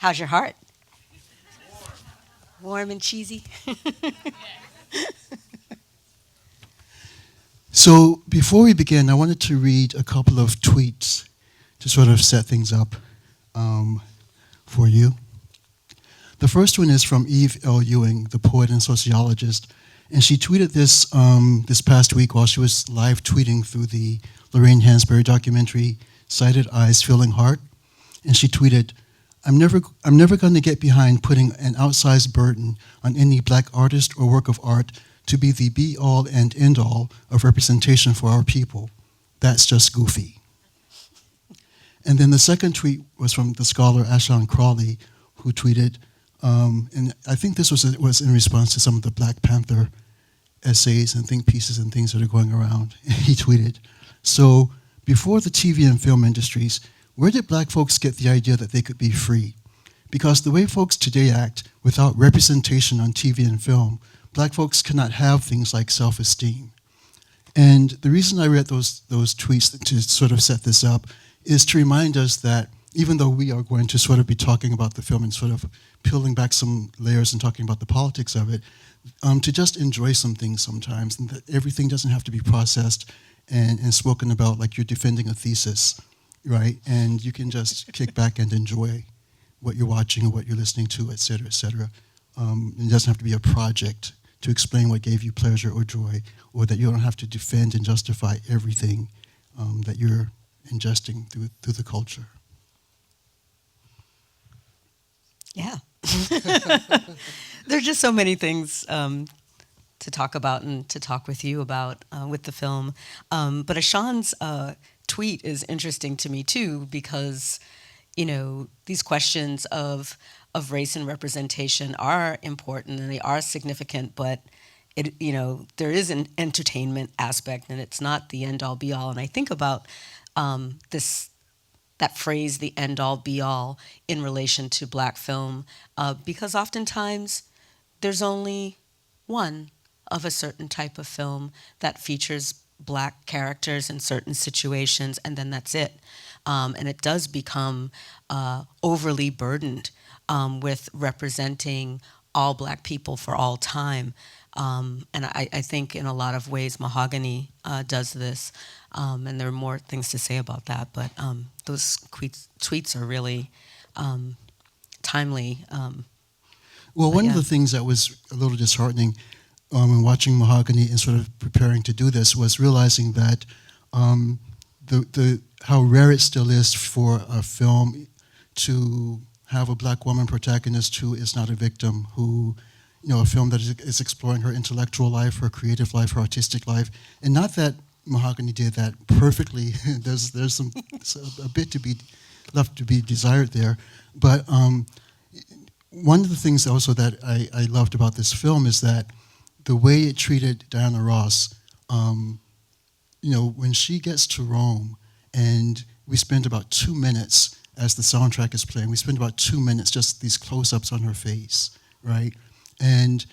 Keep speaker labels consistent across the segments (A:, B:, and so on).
A: How's your heart? Warm and cheesy?
B: So before we begin, I wanted to read a couple of tweets to sort of set things up for you. The first one is from Eve L. Ewing, the poet and sociologist, and she tweeted this this past week while she was live tweeting through the Lorraine Hansberry documentary Sighted Eyes, Feeling Heart, and she tweeted, I'm never going to get behind putting an outsized burden on any black artist or work of art to be the be-all and end-all of representation for our people. That's just goofy. And then the second tweet was from the scholar Ashan Crawley, who tweeted, and I think this was in response to some of the Black Panther essays and think pieces and things that are going around. He tweeted, so before the TV and film industries, where did black folks get the idea that they could be free? Because the way folks today act, without representation on TV and film, black folks cannot have things like self-esteem. And the reason I read those tweets to sort of set this up is to remind us that even though we are going to sort of be talking about the film and sort of peeling back some layers and talking about the politics of it, to just enjoy some things sometimes, and that everything doesn't have to be processed and spoken about like you're defending a thesis, right? And you can just kick back and enjoy what you're watching or what you're listening to, et cetera, et cetera. It doesn't have to be a project to explain what gave you pleasure or joy, or that you don't have to defend and justify everything that you're ingesting through the culture.
A: Yeah. There are just so many things to talk about and to talk with you about with the film. But Ashan's tweet is interesting to me too, because, you know, these questions of race and representation are important and they are significant, but it, you know, there is an entertainment aspect and it's not the end all be all. And I think about that phrase, the end all be all, in relation to black film, because oftentimes there's only one of a certain type of film that features black characters in certain situations, and then that's it. And it does become overly burdened with representing all black people for all time. And I think in a lot of ways Mahogany does this, and there are more things to say about that, but those tweets are really timely.
B: Well, one of the things that was a little disheartening in watching Mahogany and sort of preparing to do this was realizing that how rare it still is for a film to have a black woman protagonist who is not a victim, who, you know, a film that is exploring her intellectual life, her creative life, her artistic life, and not that Mahogany did that perfectly. there's a bit to be left to be desired there, but one of the things also that I loved about this film is that the way it treated Diana Ross, you know, when she gets to Rome and we spend about 2 minutes as the soundtrack is playing, we spend about 2 minutes just these close-ups on her face, right? And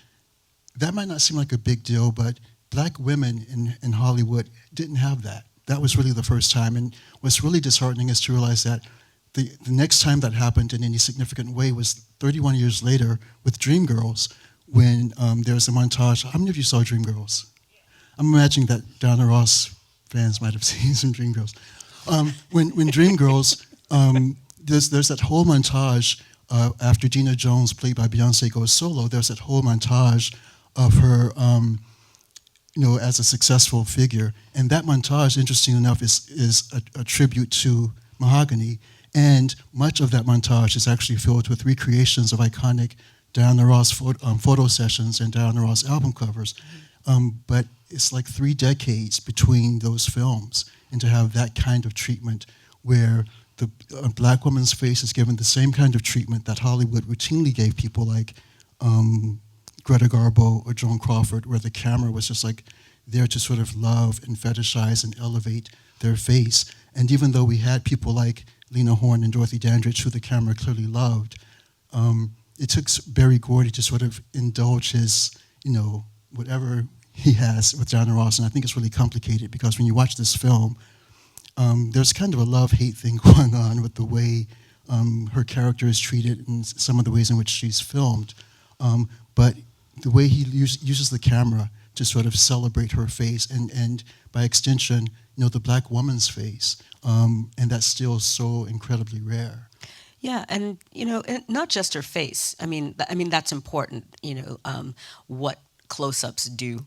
B: that might not seem like a big deal, but black women in Hollywood didn't have that. That was really the first time. And what's really disheartening is to realize that the next time that happened in any significant way was 31 years later with Dreamgirls, when there was a montage. How many of you saw Dreamgirls? I'm imagining that Diana Ross fans might have seen some Dreamgirls. When Dreamgirls, there's that whole montage after Dina Jones, played by Beyonce, goes solo. There's that whole montage of her, you know, as a successful figure. And that montage, interesting enough, is a tribute to Mahogany. And much of that montage is actually filled with recreations of iconic Diana Ross photo sessions and Diana Ross album covers. But it's like 3 decades between those films, and to have that kind of treatment where a black woman's face is given the same kind of treatment that Hollywood routinely gave people like Greta Garbo or Joan Crawford, where the camera was just like there to sort of love and fetishize and elevate their face. And even though we had people like Lena Horne and Dorothy Dandridge, who the camera clearly loved, it took Berry Gordy to sort of indulge his, you know, whatever he has with Diana Ross. And I think it's really complicated because when you watch this film, there's kind of a love-hate thing going on with the way her character is treated and some of the ways in which she's filmed. But the way he uses the camera to sort of celebrate her face and by extension, the black woman's face, and that's still so incredibly rare.
A: Yeah, and not just her face. I mean, that's important. What close-ups do,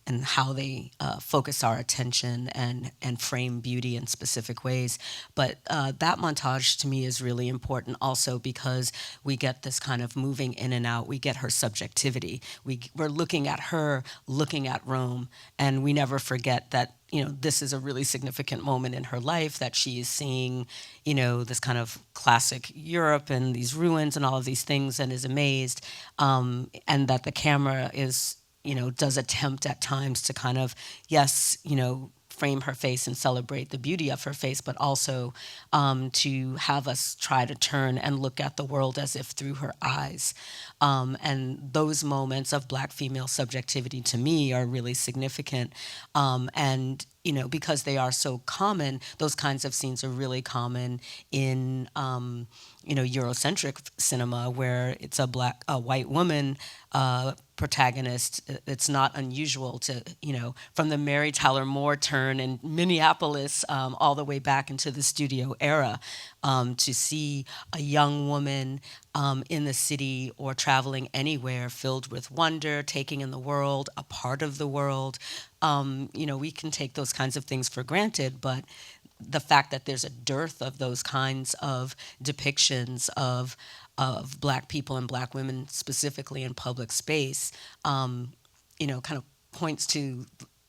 A: and how they focus our attention and frame beauty in specific ways. But that montage to me is really important also because we get this kind of moving in and out. We get her subjectivity. We're looking at her, looking at Rome, and we never forget that this is a really significant moment in her life, that she is seeing, this kind of classic Europe and these ruins and all of these things and is amazed, and that the camera is, does attempt at times to kind of, yes, frame her face and celebrate the beauty of her face, but also to have us try to turn and look at the world as if through her eyes. And those moments of Black female subjectivity to me are really significant. And because they are so common, those kinds of scenes are really common in Eurocentric cinema, where it's a white woman protagonist. It's not unusual to, from the Mary Tyler Moore turn in Minneapolis all the way back into the studio era, to see a young woman in the city or traveling anywhere filled with wonder, taking in the world, a part of the world. We can take those kinds of things for granted, but the fact that there's a dearth of those kinds of depictions of Black people and Black women specifically in public space, kind of points to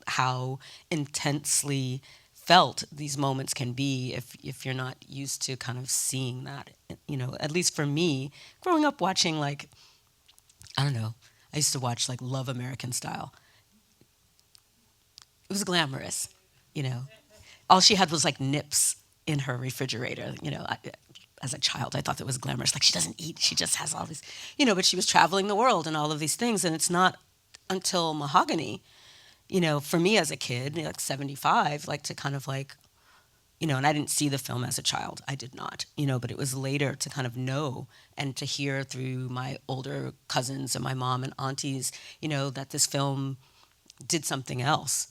A: how intensely felt these moments can be if you're not used to kind of seeing that. At least for me, growing up watching, like, I don't know, I used to watch like Love American Style. It was glamorous, All she had was like nips in her refrigerator, as a child, I thought that was glamorous. Like, she doesn't eat, she just has all these, but she was traveling the world and all of these things. And it's not until Mahogany, for me as a kid, like 75, like to kind of like, and I didn't see the film as a child. I did not, but it was later to kind of know and to hear through my older cousins and my mom and aunties, that this film did something else.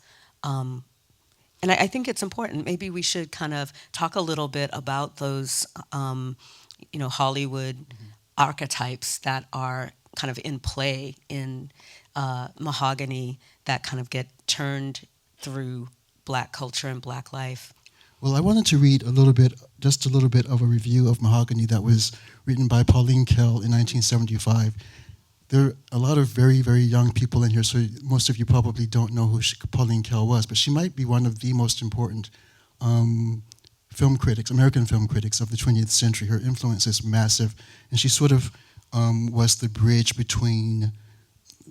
A: And I think it's important. Maybe we should kind of talk a little bit about those, Hollywood archetypes that are kind of in play in Mahogany that kind of get turned through Black culture and Black life.
B: Well, I wanted to read just a little bit of a review of Mahogany that was written by Pauline Kael in 1975. There are a lot of very, very young people in here, so most of you probably don't know who Pauline Kael was, but she might be one of the most important film critics, American film critics of the 20th century. Her influence is massive, and she sort of was the bridge between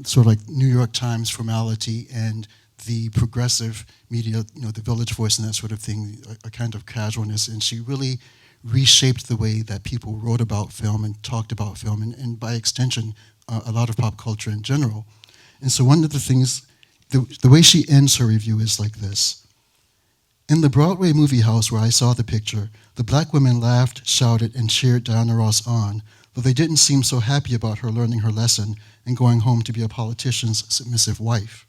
B: sort of like New York Times formality and the progressive media, the Village Voice and that sort of thing, a kind of casualness, and she really reshaped the way that people wrote about film and talked about film, and by extension, a lot of pop culture in general. And so one of the things, the way she ends her review is like this. In the Broadway movie house where I saw the picture, the Black women laughed, shouted, and cheered Diana Ross on, though they didn't seem so happy about her learning her lesson and going home to be a politician's submissive wife.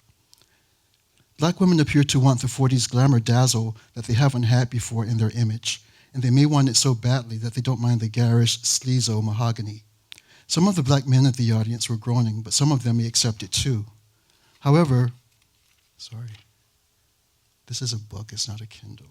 B: Black women appear to want the 40s glamour dazzle that they haven't had before in their image, and they may want it so badly that they don't mind the garish, sleazo Mahogany. Some of the Black men at the audience were groaning, but some of them may accept it too. However, this is a book, it's not a Kindle.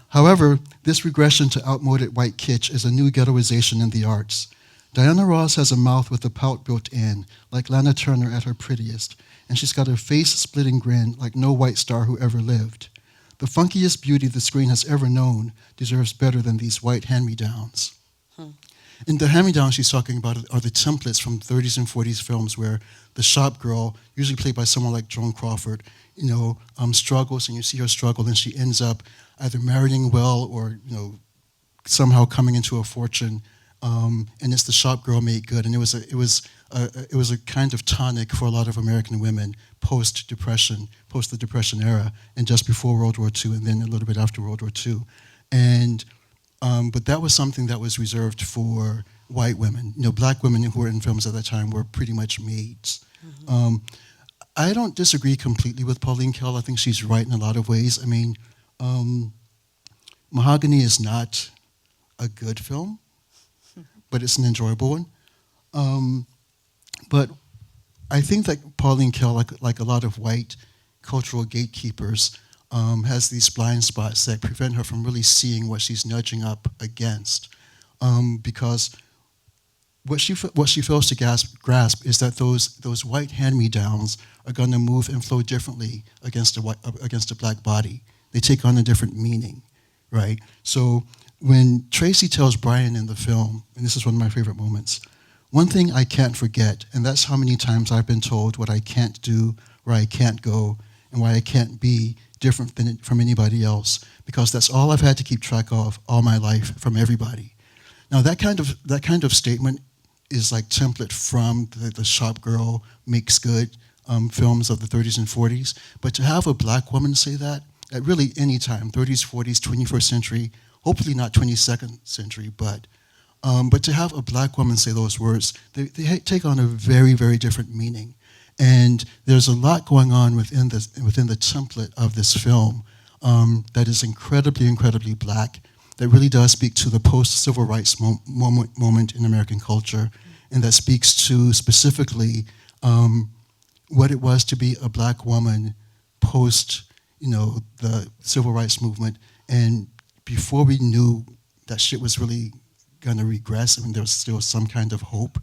B: However, this regression to outmoded white kitsch is a new ghettoization in the arts. Diana Ross has a mouth with a pout built in, like Lana Turner at her prettiest, and she's got a face-splitting grin like no white star who ever lived. The funkiest beauty the screen has ever known deserves better than these white hand-me-downs. And the hand-me-downs she's talking about are the templates from 30s and 40s films where the shop girl, usually played by someone like Joan Crawford, struggles, and you see her struggle, and she ends up either marrying well or, somehow coming into a fortune. And it's the shop girl made good, and it was a kind of tonic for a lot of American women post the Depression era, and just before World War II, and then a little bit after World War II. And But that was something that was reserved for white women. Black women who were in films at that time were pretty much maids. Um, I don't disagree completely with Pauline Kael. I think she's right in a lot of ways. I mean, Mahogany is not a good film, but it's an enjoyable one. But I think that Pauline Kael, like a lot of white cultural gatekeepers, has these blind spots that prevent her from really seeing what she's nudging up against. Because what she fails to grasp is that those white hand-me-downs are going to move and flow differently against a black body. They take on a different meaning, right? So when Tracy tells Brian in the film, and this is one of my favorite moments, one thing I can't forget, and that's how many times I've been told what I can't do, where I can't go, and why I can't be different from anybody else, because that's all I've had to keep track of all my life from everybody. Now that kind of statement is like template from the shop girl makes good films of the 30s and 40s, but to have a black woman say that at really any time, 30s, 40s, 21st century, hopefully not 22nd century, but to have a black woman say those words, they take on a very, very different meaning. And there's a lot going on within the template of this film that is incredibly, incredibly black, that really does speak to the post-civil rights moment in American culture, and that speaks to specifically what it was to be a black woman post, the civil rights movement, and before we knew that shit was really going to regress. I mean, there was still some kind of hope.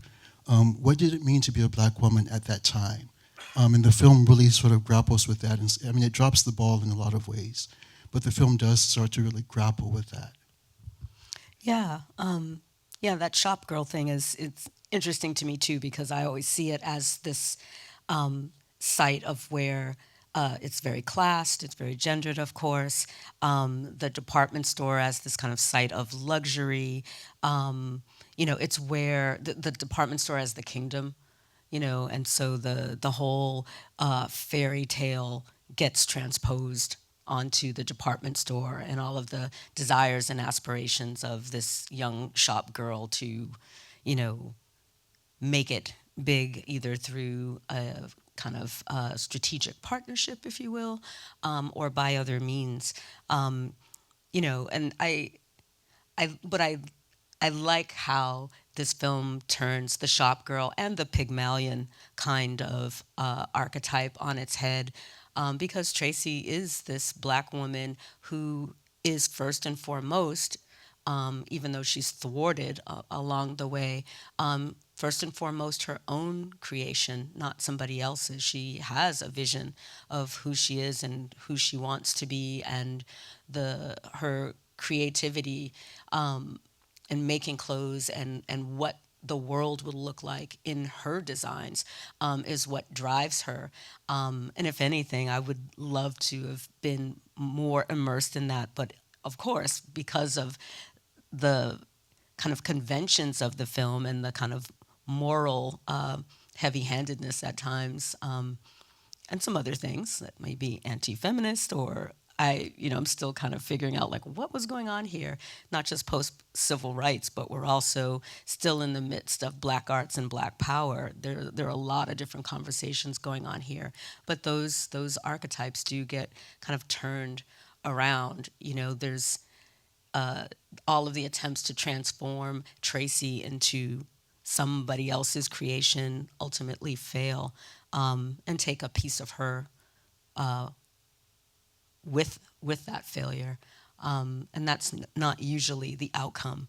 B: What did it mean to be a black woman at that time? And the film really sort of grapples with that. And, I mean, it drops the ball in a lot of ways, but the film does start to really grapple with that.
A: Yeah, that shop girl thing it's interesting to me too, because I always see it as this site of where it's very classed, it's very gendered, of course. The department store as this kind of site of luxury. It's where the department store as the kingdom, and so the whole fairy tale gets transposed onto the department store, and all of the desires and aspirations of this young shop girl to, make it big, either through a kind of strategic partnership, if you will, or by other means. And I like how this film turns the shop girl and the Pygmalion kind of archetype on its head, because Tracy is this black woman who is first and foremost, even though she's thwarted along the way, first and foremost her own creation, not somebody else's. She has a vision of who she is and who she wants to be, and her creativity in making clothes and what the world will look like in her designs is what drives her. And if anything, I would love to have been more immersed in that. But of course, because of the kind of conventions of the film and the kind of moral heavy-handedness at times, and some other things that may be anti-feminist, or I'm still kind of figuring out like what was going on here, not just post-civil rights, but we're also still in the midst of black arts and black power. There are a lot of different conversations going on here, but those archetypes do get kind of turned around. There's all of the attempts to transform Tracy into somebody else's creation ultimately fail, and take a piece of her with that failure, and that's not usually the outcome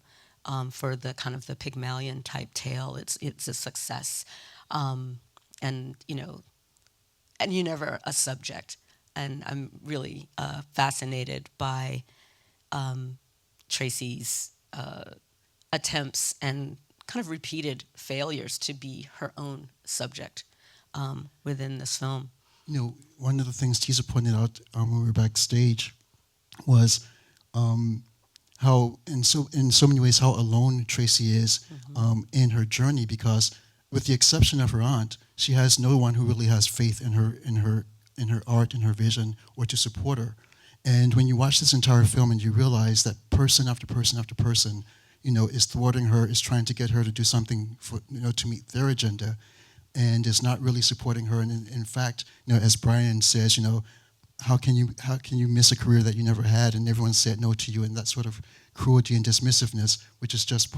A: for the kind of the Pygmalion type tale. It's a success, and you're never a subject. And I'm really fascinated by Tracy's attempts and kind of repeated failures to be her own subject within this film.
B: One of the things Tisa pointed out when we were backstage was how, in so many ways, how alone Tracy is in her journey, because, with the exception of her aunt, she has no one who really has faith in her art and her vision, or to support her. And when you watch this entire film and you realize that person after person after person, is thwarting her, is trying to get her to do something for, to meet their agenda, and is not really supporting her. And in fact, as Brian says, how can you miss a career that you never had, and everyone said no to you, and that sort of cruelty and dismissiveness, which is just,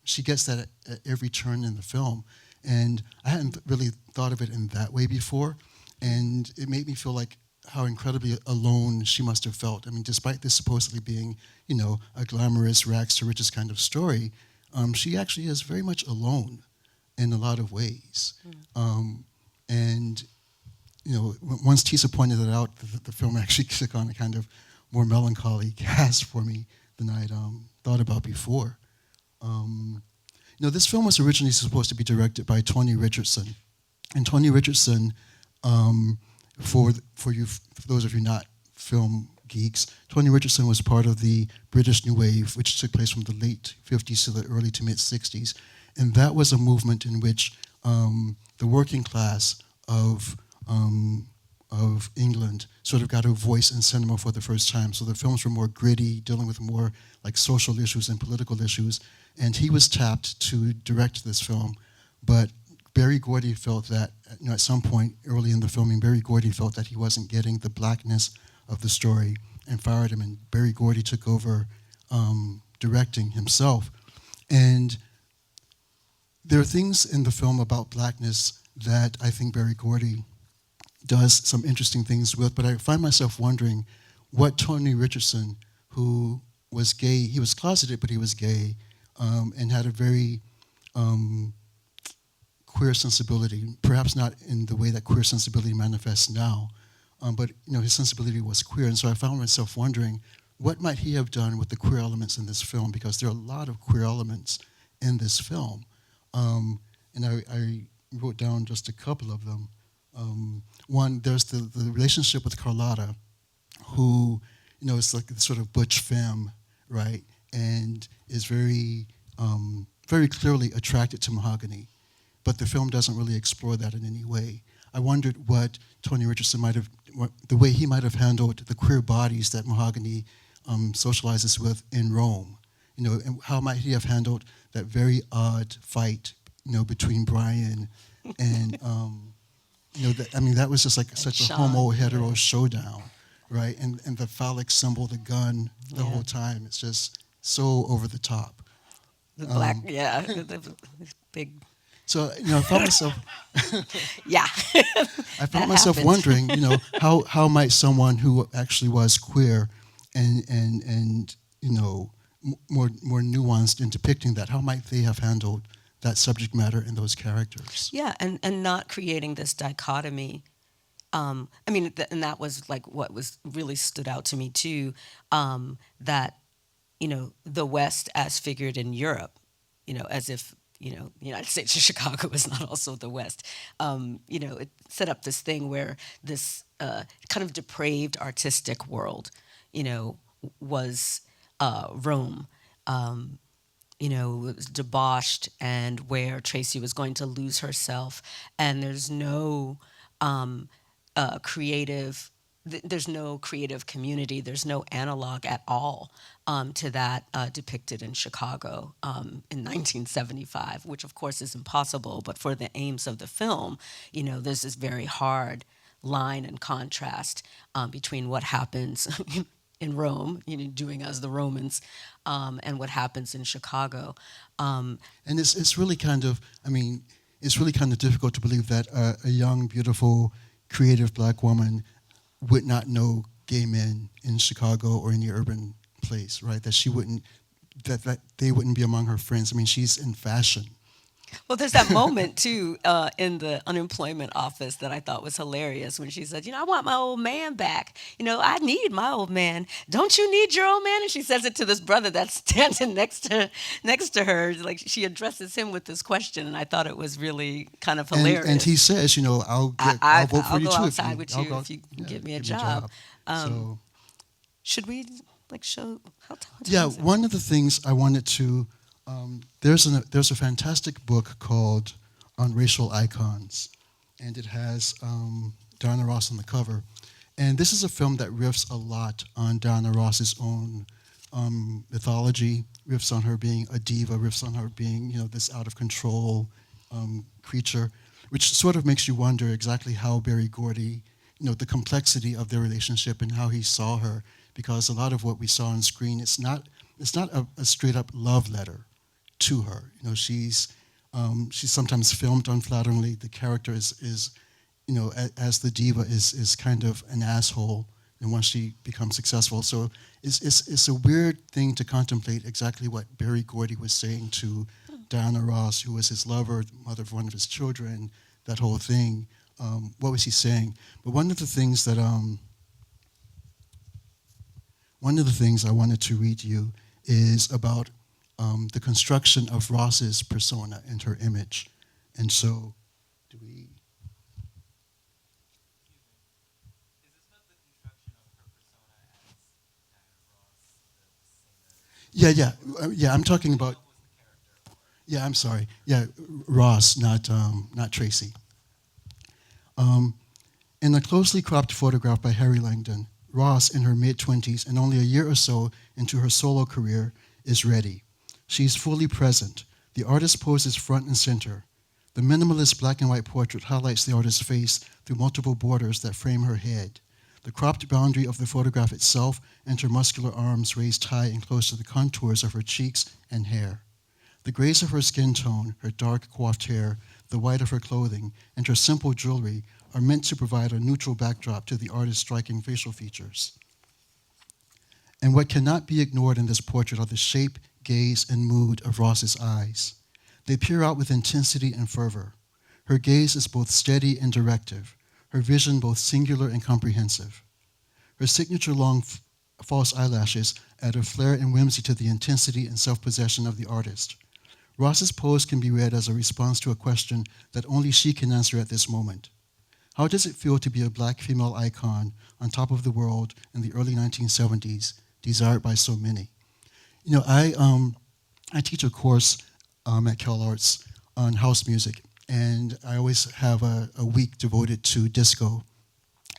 B: she gets that at every turn in the film. And I hadn't really thought of it in that way before, and it made me feel like how incredibly alone she must have felt. I mean, despite this supposedly being, a glamorous rags to riches kind of story, she actually is very much alone in a lot of ways. And once Tisa pointed it out, the film actually took on a kind of more melancholy cast for me than I'd thought about before. This film was originally supposed to be directed by Tony Richardson, and Tony Richardson, for those of you not film geeks, Tony Richardson was part of the British New Wave, which took place from the late 50s to the early to mid 60s, and that was a movement in which the working class of England sort of got a voice in cinema for the first time. So the films were more gritty, dealing with more like social issues and political issues. And he was tapped to direct this film, but Berry Gordy felt that, at some point early in the filming, Berry Gordy felt that he wasn't getting the blackness of the story and fired him. And Berry Gordy took over directing himself. And there are things in the film about blackness that I think Berry Gordy does some interesting things with, but I find myself wondering what Tony Richardson, who was gay, he was closeted, but he was gay, and had a very queer sensibility, perhaps not in the way that queer sensibility manifests now, but his sensibility was queer, and so I found myself wondering what might he have done with the queer elements in this film, because there are a lot of queer elements in this film, and I wrote down just a couple of them. One, there's the relationship with Carlotta, who, is like the sort of butch femme, right, and is very, very clearly attracted to Mahogany, but the film doesn't really explore that in any way. I wondered what Tony Richardson the way he might have handled the queer bodies that Mahogany socializes with in Rome, and how might he have handled that very odd fight, between Brian and, that was just like such a homo-hetero showdown, right? And the phallic symbol, the gun, the whole time, it's just so over the top.
A: The black, the big.
B: So, I found myself...
A: Yeah.
B: I found myself wondering, how might someone who actually was queer and more nuanced in depicting that, how might they have handled that subject matter in those characters?
A: Yeah, and not creating this dichotomy. And that was like what was really stood out to me too, that, the West as figured in Europe, as if, the United States of Chicago is not also the West. It set up this thing where this kind of depraved artistic world, was Rome. Was debauched, and where Tracy was going to lose herself, and there's no there's no creative community, there's no analog at all to that depicted in Chicago in 1975, which of course is impossible, but for the aims of the film, there's this very hard line and contrast between what happens in Rome, doing as the Romans, and what happens in Chicago.
B: And it's really kind of, it's really kind of difficult to believe that a young, beautiful, creative black woman would not know gay men in Chicago or any urban place, right? That she wouldn't, that they wouldn't be among her friends. She's in fashion.
A: Well, there's that moment, too, in the unemployment office that I thought was hilarious when she said, I want my old man back. I need my old man. Don't you need your old man? And she says it to this brother that's standing next to her. Like, she addresses him with this question, and I thought it was really kind of hilarious.
B: And he says, I'll vote for you, too.
A: I'll go outside with you if you can give me a job.
B: So,
A: should we, show...
B: Yeah, one of the things I wanted to... there's a fantastic book called On Racial Icons, and it has Diana Ross on the cover. And this is a film that riffs a lot on Diana Ross's own mythology, riffs on her being a diva, riffs on her being, this out of control creature, which sort of makes you wonder exactly how Berry Gordy, the complexity of their relationship and how he saw her, because a lot of what we saw on screen, it's not a straight up love letter to her. She's sometimes filmed unflatteringly. The character is as the diva is kind of an asshole, and once she becomes successful. So it's a weird thing to contemplate exactly what Berry Gordy was saying to Diana Ross, who was his lover, mother of one of his children, that whole thing. What was he saying? But one of the things I wanted to read you is about the construction of Ross's persona and her image. And so, do we... Yeah. I'm talking about. Yeah, I'm sorry. Yeah, Ross, not Tracy. In a closely cropped photograph by Harry Langdon, Ross, in her mid-20s and only a year or so into her solo career, is ready. She's fully present. The artist poses front and center. The minimalist black and white portrait highlights the artist's face through multiple borders that frame her head. The cropped boundary of the photograph itself and her muscular arms raised high and close to the contours of her cheeks and hair. The grace of her skin tone, her dark coiffed hair, the white of her clothing, and her simple jewelry are meant to provide a neutral backdrop to the artist's striking facial features. And what cannot be ignored in this portrait are the shape, gaze, and mood of Ross's eyes. They peer out with intensity and fervor. Her gaze is both steady and directive, her vision both singular and comprehensive. Her signature long false eyelashes add a flair and whimsy to the intensity and self-possession of the artist. Ross's pose can be read as a response to a question that only she can answer at this moment. How does it feel to be a black female icon on top of the world in the early 1970s, desired by so many? I teach a course at CalArts on house music, and I always have a week devoted to disco.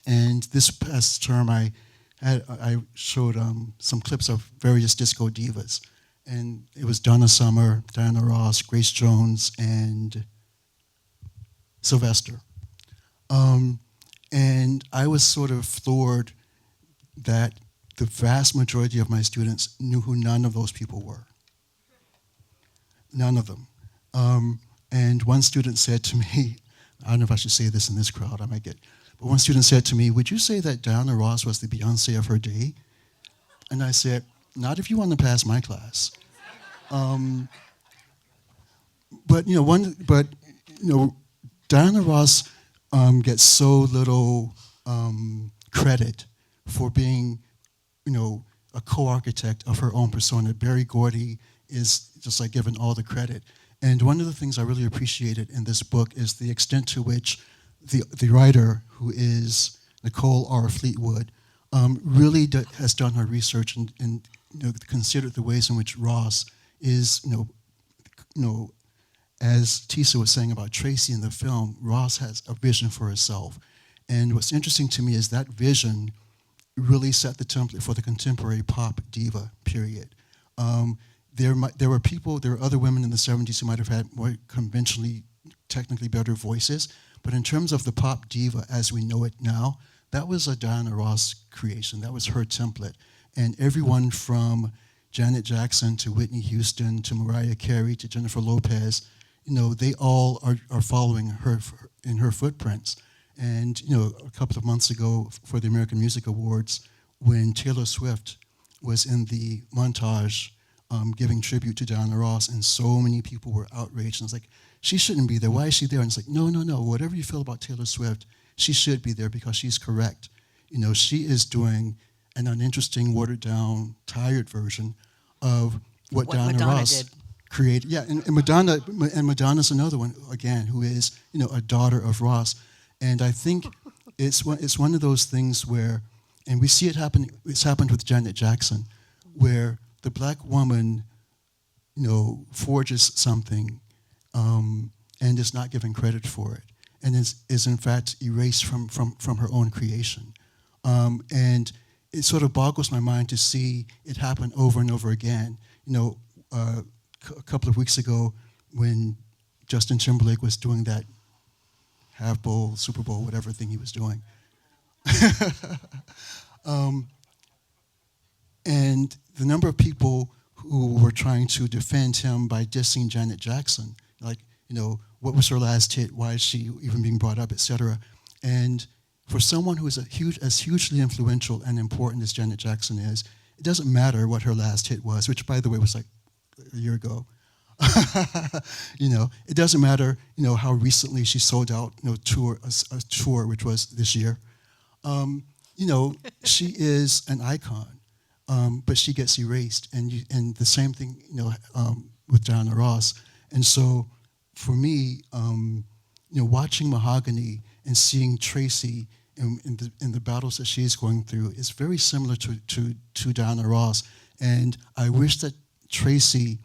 B: And this past term, I showed some clips of various disco divas. And it was Donna Summer, Diana Ross, Grace Jones, and Sylvester. And I was sort of floored that the vast majority of my students knew who none of those people were. None of them. And one student said to me, I don't know if I should say this in this crowd, I might get, but one student said to me, would you say that Diana Ross was the Beyonce of her day? And I said, not if you want to pass my class. But Diana Ross gets so little credit for being, a co-architect of her own persona. Berry Gordy is just like given all the credit. And one of the things I really appreciated in this book is the extent to which the writer, who is Nicole R. Fleetwood, really has done her research and considered the ways in which Ross is, as Tisa was saying about Tracy in the film, Ross has a vision for herself. And what's interesting to me is that vision really set the template for the contemporary pop diva period. There were other women in the 70s who might have had more conventionally, technically better voices, but in terms of the pop diva as we know it now, that was a Diana Ross creation. That was her template. And everyone from Janet Jackson to Whitney Houston to Mariah Carey to Jennifer Lopez, they all are following her in her footprints. And a couple of months ago for the American Music Awards, when Taylor Swift was in the montage giving tribute to Diana Ross, and so many people were outraged. And it's like, she shouldn't be there. Why is she there? And it's like, no. Whatever you feel about Taylor Swift, she should be there because she's correct. She is doing an uninteresting, watered-down, tired version of what Diana
A: Madonna
B: Ross
A: did.
B: Created. Yeah, and Madonna's another one again, who is a daughter of Ross. And I think it's one of those things where, and we see it happen. It's happened with Janet Jackson, where the black woman, forges something, and is not given credit for it, and is in fact erased from her own creation. And it sort of boggles my mind to see it happen over and over again. You know, a couple of weeks ago when Justin Timberlake was doing that half bowl, Super Bowl, whatever thing he was doing. um, and the number of people who were trying to defend him by dissing Janet Jackson, like, you know, what was her last hit? Why is she even being brought up, etc. And for someone who is as hugely influential and important as Janet Jackson is, it doesn't matter what her last hit was, which, by the way, was like a year ago. You know, it doesn't matter, you know, how recently she sold out, you know, a tour, which was this year. You know, she is an icon, but she gets erased, and the same thing, you know, with Diana Ross. And so, for me, you know, watching Mahogany and seeing Tracy in the battles that she's going through is very similar to Diana Ross. And I wish that Tracy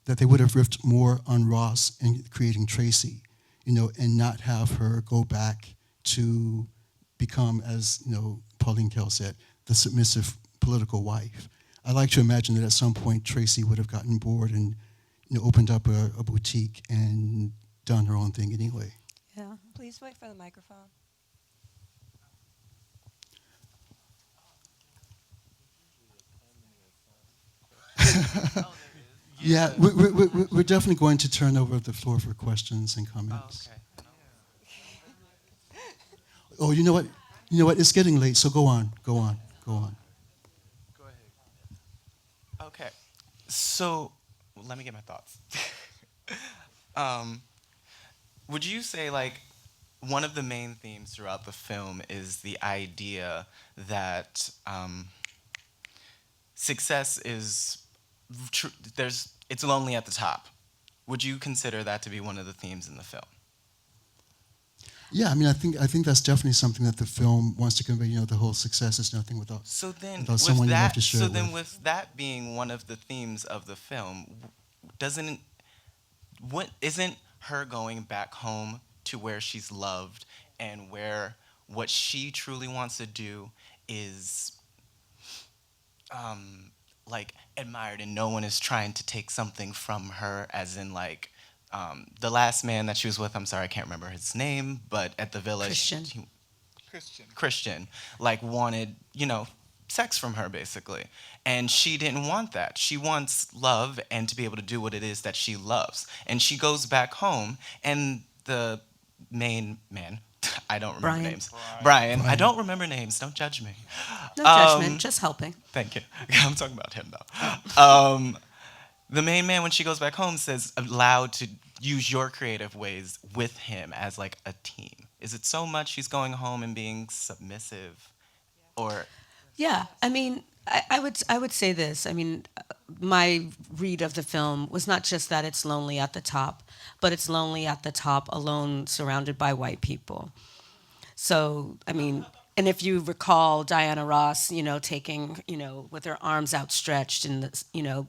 B: that they would have riffed more on Ross in creating Tracy, you know, and not have her go back to become, as, you know, Pauline Kael said, the submissive political wife. I like to imagine that at some point Tracy would have gotten bored and, you know, opened up a boutique and done her own thing anyway.
A: Yeah.
C: Please wait for the microphone.
B: Yeah, we're definitely going to turn over the floor for questions and comments.
D: Oh, okay.
B: Oh, you know what? You know what? It's getting late, so go on.
D: Go ahead. Okay. So, let me get my thoughts. Would you say, like, one of the main themes throughout the film is the idea that success is it's lonely at the top? Would you consider that to be one of the themes in the film?
B: Yeah, I mean, I think that's definitely something that the film wants to convey. You know, the whole success is nothing without someone you have to share it with.
D: With that being one of the themes of the film, isn't her going back home to where she's loved and where what she truly wants to do is like admired, and no one is trying to take something from her, as in, like, the last man that she was with, I'm sorry, I can't remember his name, but at the village, Christian, like, wanted, you know, sex from her, basically. And she didn't want that. She wants love and to be able to do what it is that she loves. And she goes back home, and the main man, I don't remember
A: Brian.
D: names. Brian. I don't remember names. Don't judge me.
A: No judgment, just helping.
D: Thank you. I'm talking about him, though. The main man, when she goes back home, says, allowed to use your creative ways with him as, like, a team. Is it so much she's going home and being submissive? Or...
A: Yeah, I mean, I would say this. I mean, my read of the film was not just that it's lonely at the top, but it's lonely at the top, alone, surrounded by white people. So, I mean, and if you recall Diana Ross, you know, taking, you know, with her arms outstretched and, you know,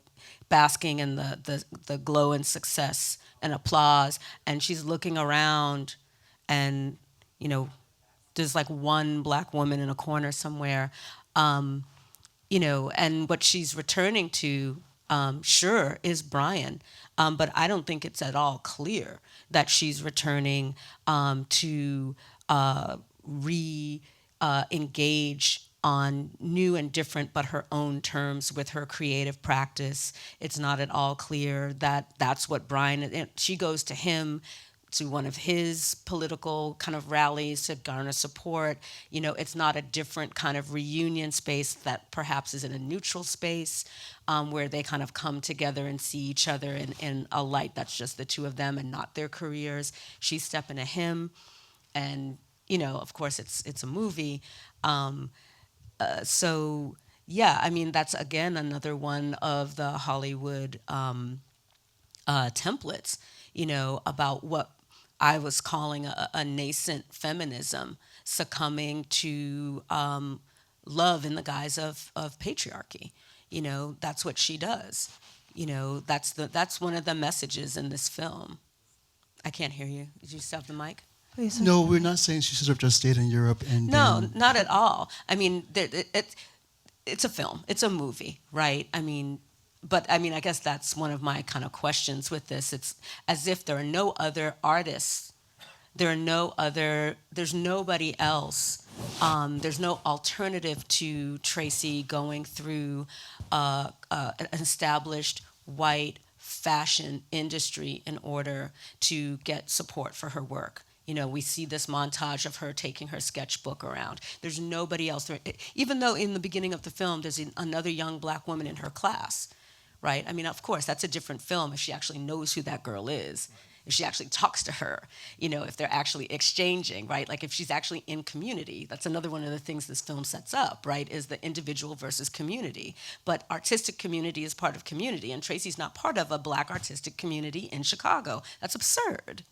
A: basking in the glow and success and applause, and she's looking around, and, you know, there's like one black woman in a corner somewhere. You know, and what she's returning to, sure, is Brian, but I don't think it's at all clear that she's returning to engage on new and different but her own terms with her creative practice. It's not at all clear that that's what Brian, she goes to him, to one of his political kind of rallies to garner support. You know, it's not a different kind of reunion space that perhaps is in a neutral space, where they kind of come together and see each other in a light that's just the two of them and not their careers. She's stepping to him, and, you know, of course it's a movie. So yeah, I mean, that's again another one of the Hollywood templates, you know, about what I was calling a nascent feminism succumbing to love in the guise of patriarchy. You know, that's what she does. You know, that's one of the messages in this film. I can't hear you. Did you stop the mic?
B: No, we're not saying she should have just stayed in Europe and
A: No,
B: been.
A: not at all. I mean, it's a film. It's a movie, right? I mean, but I mean, I guess that's one of my kind of questions with this. It's as if there are no other artists. There's nobody else. There's no alternative to Tracy going through an established white fashion industry in order to get support for her work. You know, we see this montage of her taking her sketchbook around. There's nobody else there. Even though in the beginning of the film, there's another young black woman in her class, right? I mean, of course, that's a different film if she actually knows who that girl is, if she actually talks to her, you know, if they're actually exchanging, right? Like if she's actually in community. That's another one of the things this film sets up, right, is the individual versus community. But artistic community is part of community, and Tracy's not part of a black artistic community in Chicago. That's absurd.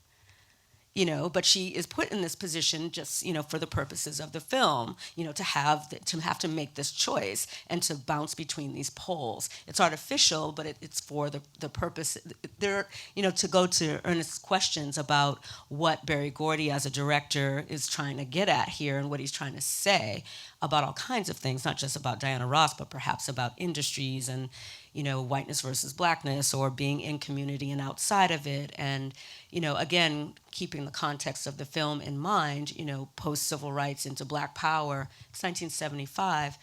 A: You know, but she is put in this position just, you know, for the purposes of the film, you know, to have to make this choice and to bounce between these poles. It's artificial, but it's for the purpose. There, you know, to go to Ernest's questions about what Berry Gordy as a director is trying to get at here and what he's trying to say about all kinds of things, not just about Diana Ross, but perhaps about industries and, you know, whiteness versus blackness, or being in community and outside of it. And, you know, again, keeping the context of the film in mind, you know, post-civil rights into black power, it's 1975.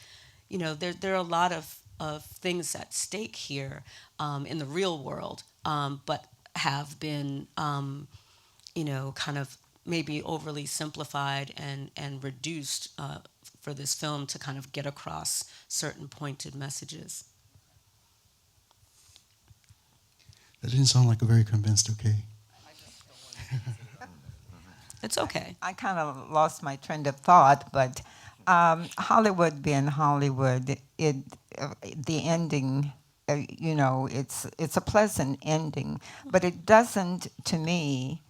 A: You know, there are a lot of things at stake here in the real world, but have been, you know, kind of maybe overly simplified and reduced for this film to kind of get across certain pointed messages.
B: That didn't sound like a very convinced okay.
A: It's okay.
C: I kind of lost my train of thought, but Hollywood being Hollywood, the ending, you know, it's a pleasant ending, but it doesn't, to me,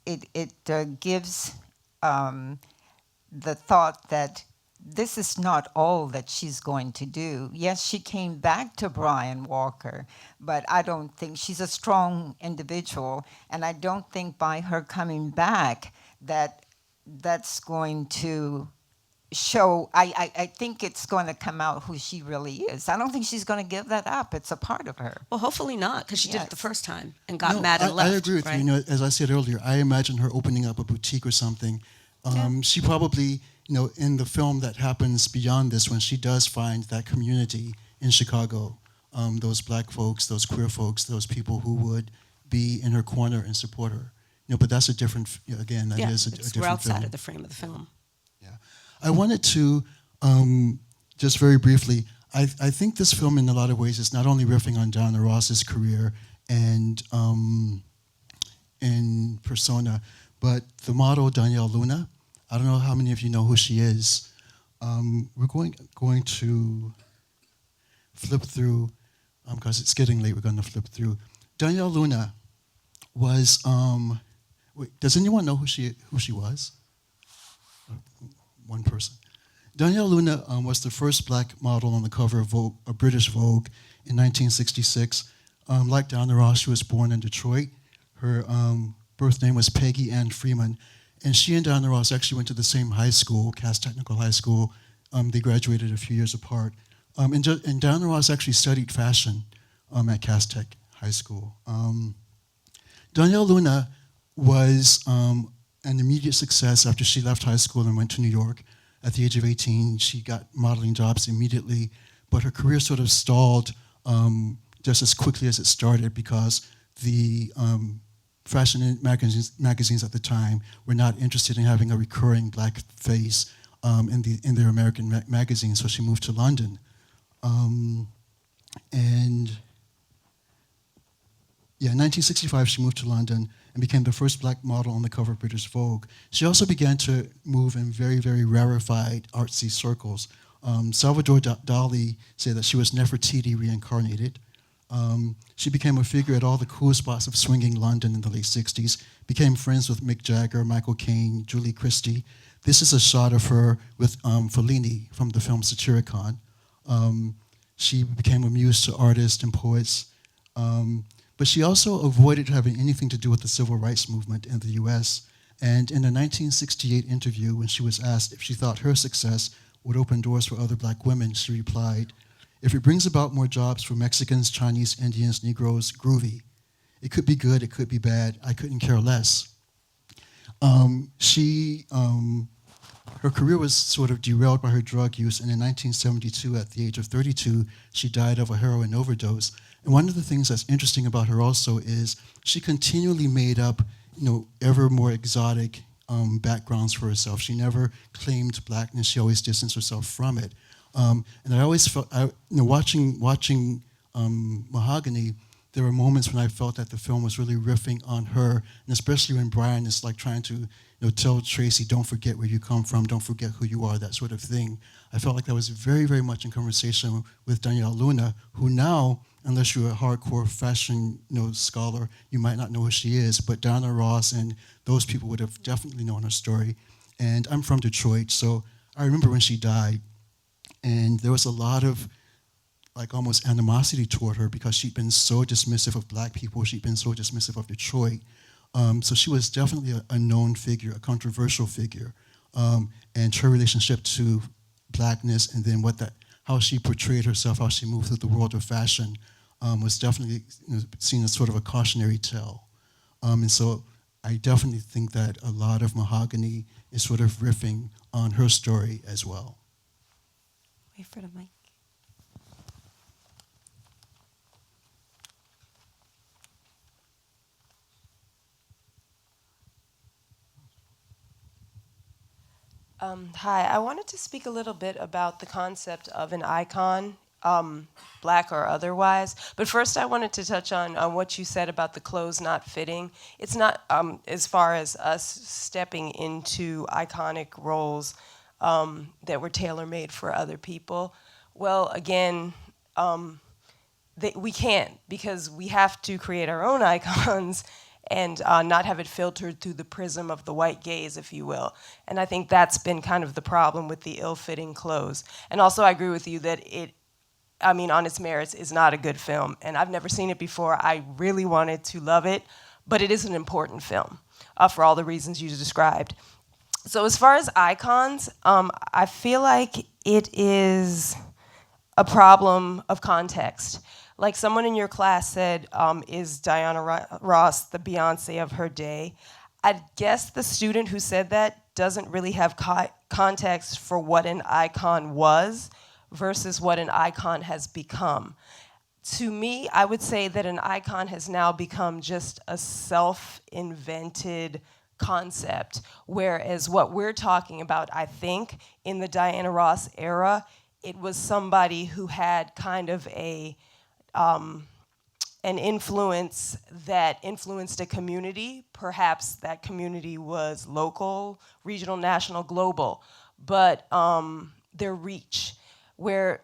C: it gives the thought that this is not all that she's going to do. Yes, she came back to Brian Walker, but I don't think she's a strong individual, and I don't think by her coming back that's going to show. I think it's going to come out who she really is. I don't think she's going to give that up. It's a part of her.
A: Well, hopefully not, because she did
C: Yes.
A: it the first time and got mad and left.
B: I agree with
A: right?
B: you. You know, as I said earlier, I imagine her opening up a boutique or something. She probably, you know, in the film that happens beyond this, when she does find that community in Chicago, those black folks, those queer folks, those people who would be in her corner and support her. You know, but that's a different, again, that is a different
A: we're outside
B: film.
A: of the frame of the film.
B: Yeah. I wanted to, just very briefly, I think this film in a lot of ways is not only riffing on Diana Ross's career and in persona, but the model Danielle Luna. I don't know how many of you know who she is. We're going to flip through, because it's getting late, we're going to flip through. Danielle Luna was, wait, does anyone know who she was? One person. Danielle Luna was the first black model on the cover of Vogue, British Vogue in 1966. Like Diana Ross, she was born in Detroit. Her birth name was Peggy Ann Freeman. And she and Diana Ross actually went to the same high school, Cass Technical High School. They graduated a few years apart. And Diana Ross actually studied fashion at Cass Tech High School. Danielle Luna was an immediate success after she left high school and went to New York. At the age of 18, she got modeling jobs immediately, but her career sort of stalled just as quickly as it started, because the fashion magazines at the time were not interested in having a recurring black face in their American magazines, so she moved to London. In 1965, she moved to London and became the first black model on the cover of British Vogue. She also began to move in very, very rarefied artsy circles. Salvador Dali said that she was Nefertiti reincarnated. She became a figure at all the cool spots of swinging London in the late 60s, became friends with Mick Jagger, Michael Caine, Julie Christie. This is a shot of her with Fellini from the film Satyricon. She became a muse to artists and poets. But she also avoided having anything to do with the civil rights movement in the US. And in a 1968 interview, when she was asked if she thought her success would open doors for other black women, she replied, "If it brings about more jobs for Mexicans, Chinese, Indians, Negroes, groovy. It could be good, it could be bad, I couldn't care less." Her career was sort of derailed by her drug use, and in 1972, at the age of 32, she died of a heroin overdose. And one of the things that's interesting about her also is she continually made up, ever more exotic backgrounds for herself. She never claimed blackness. She always distanced herself from it. And I always felt, watching Mahogany, there were moments when I felt that the film was really riffing on her, and especially when Brian is like trying to tell Tracy, don't forget where you come from, don't forget who you are, that sort of thing. I felt like that was very, very much in conversation with Danielle Luna, who now, unless you're a hardcore fashion scholar, you might not know who she is, but Diana Ross and those people would have definitely known her story. And I'm from Detroit, so I remember when she died, and there was a lot of like almost animosity toward her because she'd been so dismissive of black people, she'd been so dismissive of Detroit. So she was definitely a known figure, a controversial figure. And her relationship to blackness and then how she portrayed herself, how she moved through the world of fashion was definitely seen as sort of a cautionary tale. And so I definitely think that a lot of Mahogany is sort of riffing on her story as well.
E: Wait for the mic. Hi, I wanted to speak a little bit about the concept of an icon, black or otherwise. But first I wanted to touch on what you said about the clothes not fitting. It's not as far as us stepping into iconic roles that were tailor-made for other people. Well, again, we can't, because we have to create our own icons and not have it filtered through the prism of the white gaze, if you will. And I think that's been kind of the problem with the ill-fitting clothes. And also I agree with you that on its merits, is not a good film. And I've never seen it before. I really wanted to love it, but it is an important film for all the reasons you described. So as far as icons, I feel like it is a problem of context. Like someone in your class said, is Diana Ross the Beyonce of her day? I guess the student who said that doesn't really have context for what an icon was versus what an icon has become. To me, I would say that an icon has now become just a self-invented concept, whereas what we're talking about, I think, in the Diana Ross era, it was somebody who had kind of an influence that influenced a community. Perhaps that community was local, regional, national, global, but their reach, where,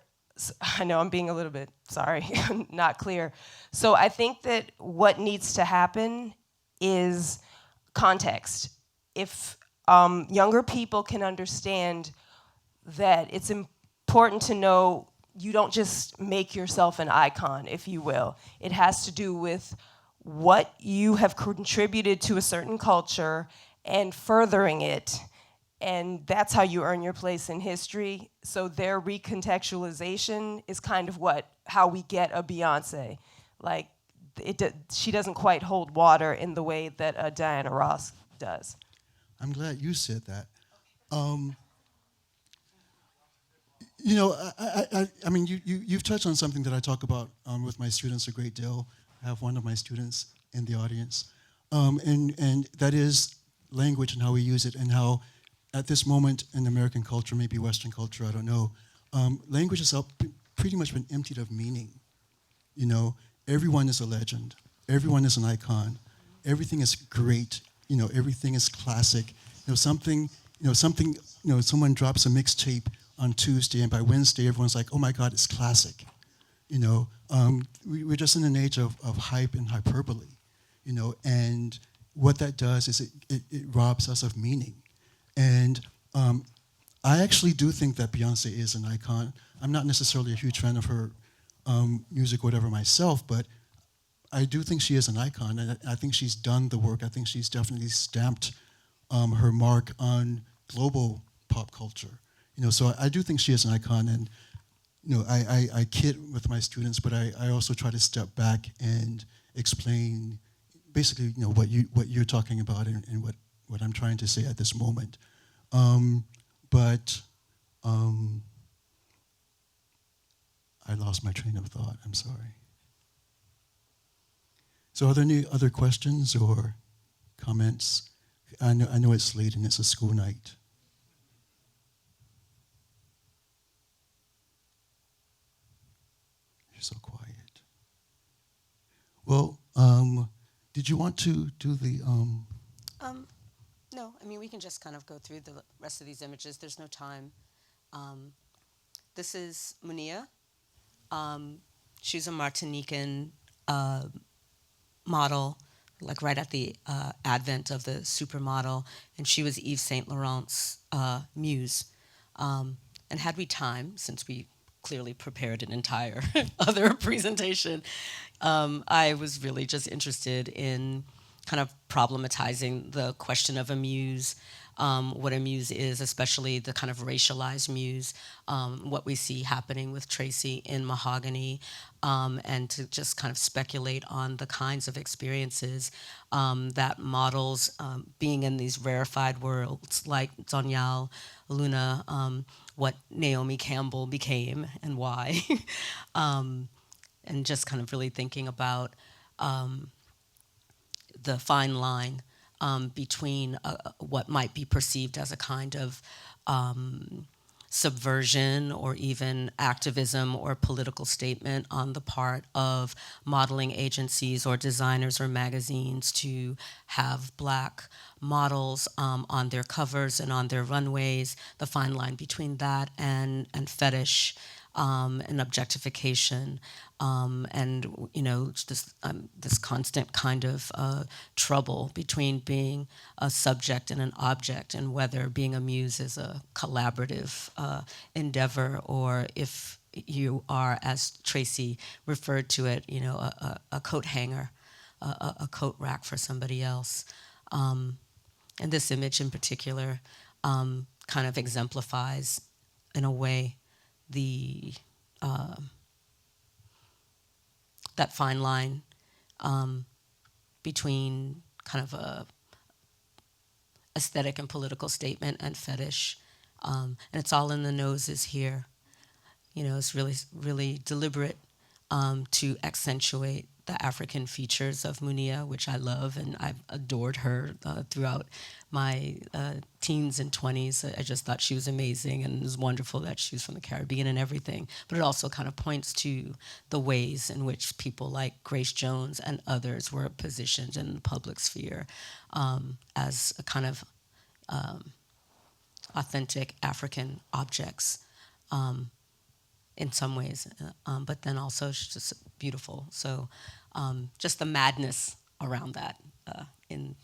E: I know I'm being a little bit, sorry, not clear. So I think that what needs to happen is context. If younger people can understand that it's important to know you don't just make yourself an icon, if you will. It has to do with what you have contributed to a certain culture and furthering it. And that's how you earn your place in history. So their recontextualization is kind of how we get a Beyonce. Like, she doesn't quite hold water in the way that a Diana Ross does.
B: I'm glad you said that. You've touched on something that I talk about with my students a great deal. I have one of my students in the audience. And that is language and how we use it, and how at this moment in American culture, maybe Western culture, I don't know, language has pretty much been emptied of meaning. Everyone is a legend. Everyone is an icon. Everything is great. Everything is classic. Someone drops a mixtape on Tuesday, and by Wednesday, everyone's like, oh my God, it's classic. We're just in an age of hype and hyperbole, and what that does is it robs us of meaning. And I actually do think that Beyonce is an icon. I'm not necessarily a huge fan of her music or whatever myself, but I do think she is an icon, and I think she's done the work. I think she's definitely stamped her mark on global pop culture. So I do think she is an icon, and I kid with my students, but I also try to step back and explain basically what you're talking about and what I'm trying to say at this moment. But I lost my train of thought. I'm sorry. So are there any other questions or comments? I know it's late and it's a school night. You're so quiet. Well, did you want to do the...
A: No, I mean, we can just kind of go through the rest of these images. There's no time. This is Munia. She's a Martinican model, like right at the advent of the supermodel, and she was Yves Saint Laurent's muse. And had we time, since we clearly prepared an entire other presentation, I was really just interested in kind of problematizing the question of a muse, what a muse is, especially the kind of racialized muse, what we see happening with Tracy in Mahogany, and to just kind of speculate on the kinds of experiences that models, being in these rarefied worlds like Donyal, Luna, what Naomi Campbell became and why, and just kind of really thinking about the fine line between what might be perceived as a kind of subversion or even activism or political statement on the part of modeling agencies or designers or magazines to have Black models on their covers and on their runways, the fine line between that and fetish and objectification, and this constant kind of trouble between being a subject and an object, and whether being a muse is a collaborative endeavor, or if you are, as Tracy referred to it, a coat hanger, a coat rack for somebody else. And this image in particular kind of exemplifies, in a way, the that fine line between kind of a aesthetic and political statement and fetish, and it's all in the noses here. It's really, really deliberate to accentuate the African features of Munia, which I love, and I've adored her throughout my teens and 20s. I just thought she was amazing, and it was wonderful that she was from the Caribbean and everything. But it also kind of points to the ways in which people like Grace Jones and others were positioned in the public sphere as a kind of authentic African objects. In some ways, but then also she's just beautiful. So just the madness around that in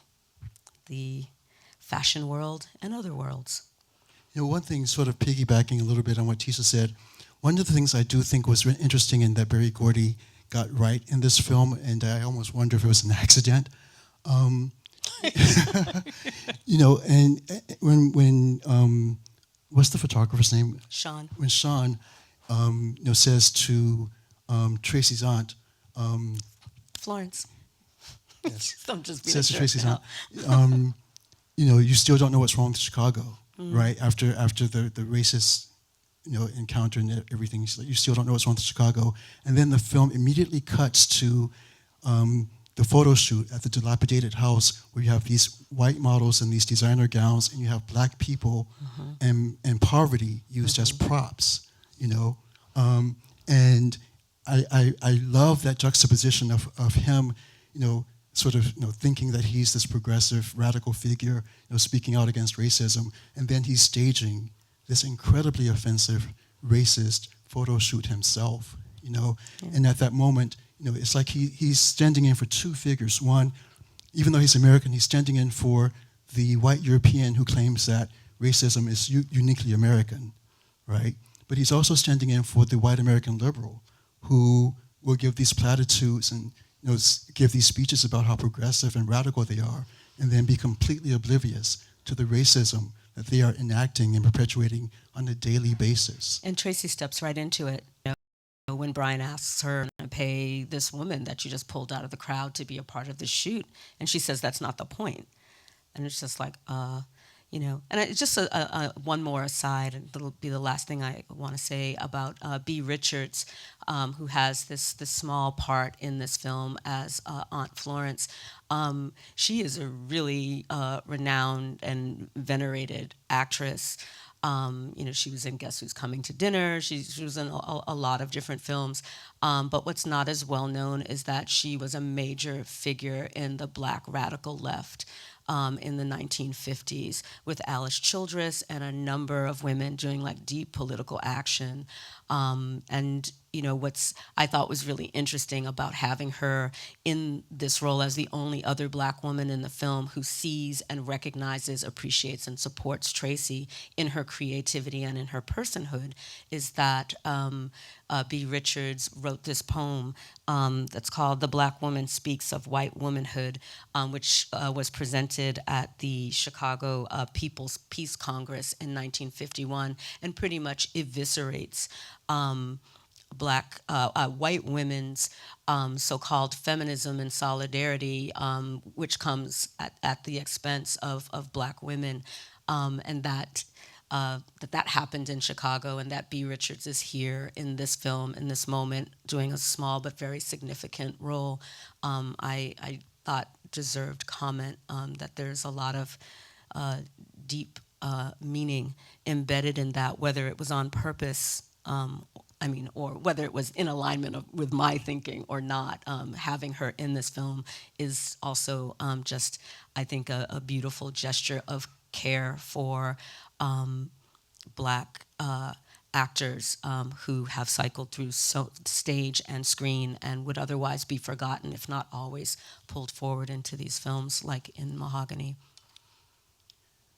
A: the fashion world and other worlds.
B: One thing, sort of piggybacking a little bit on what Tisa said, one of the things I do think was really interesting and that Berry Gordy got right in this film, and I almost wonder if it was an accident. And when what's the photographer's name?
A: Sean.
B: When Sean says to Tracy's aunt,
A: Florence.
B: yes,
A: I'm just being
B: says to
A: a jerk
B: Tracy's
A: now.
B: aunt, you still don't know what's wrong with Chicago, right? After the racist, encounter and everything, you still don't know what's wrong with Chicago. And then the film immediately cuts to the photo shoot at the dilapidated house where you have these white models in these designer gowns, and you have Black people and poverty used as props. And I love that juxtaposition of him, sort of thinking that he's this progressive, radical figure, speaking out against racism, and then he's staging this incredibly offensive, racist photo shoot himself. And at that moment, it's like he's standing in for two figures. One, even though he's American, he's standing in for the white European who claims that racism is uniquely American, right? But he's also standing in for the white American liberal who will give these platitudes and give these speeches about how progressive and radical they are, and then be completely oblivious to the racism that they are enacting and perpetuating on a daily basis.
A: And Tracy steps right into it. When Brian asks her to pay this woman that you just pulled out of the crowd to be a part of the shoot, and she says that's not the point. And it's just like, and it's just one more aside, and it'll be the last thing I want to say about B. Richards, who has this small part in this film as Aunt Florence. She is a really renowned and venerated actress. She was in Guess Who's Coming to Dinner. She was in a lot of different films. But what's not as well known is that she was a major figure in the Black radical left in the 1950s with Alice Childress and a number of women doing like deep political action. What's I thought was really interesting about having her in this role as the only other Black woman in the film who sees and recognizes, appreciates, and supports Tracy in her creativity and in her personhood is that B. Richards wrote this poem that's called "The Black Woman Speaks of White Womanhood," which was presented at the Chicago People's Peace Congress in 1951 and pretty much eviscerates Black white women's so-called feminism and solidarity, which comes at the expense of Black women, and that happened in Chicago, and that B. Richards is here in this film, in this moment, doing a small but very significant role. I thought deserved comment, that there's a lot of deep meaning embedded in that, whether it was on purpose, or whether it was in alignment with my thinking or not. Having her in this film is also just, I think, a beautiful gesture of care for Black actors who have cycled through stage and screen and would otherwise be forgotten, if not always pulled forward into these films, like in Mahogany.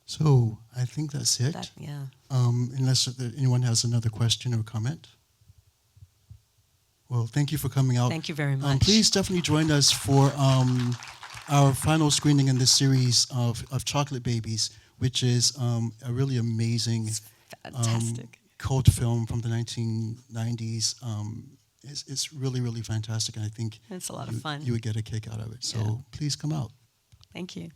B: So I think that's it.
A: Yeah.
B: Unless anyone has another question or comment. Well, thank you for coming out.
A: Thank you very much.
B: Please definitely join us for our final screening in this series of Chocolate Babies, which is a really amazing
A: Fantastic.
B: cult film from the 1990s. It's really, really fantastic, and I think
A: It's a lot of fun.
B: You would get a kick out of it. So please come out.
A: Thank you.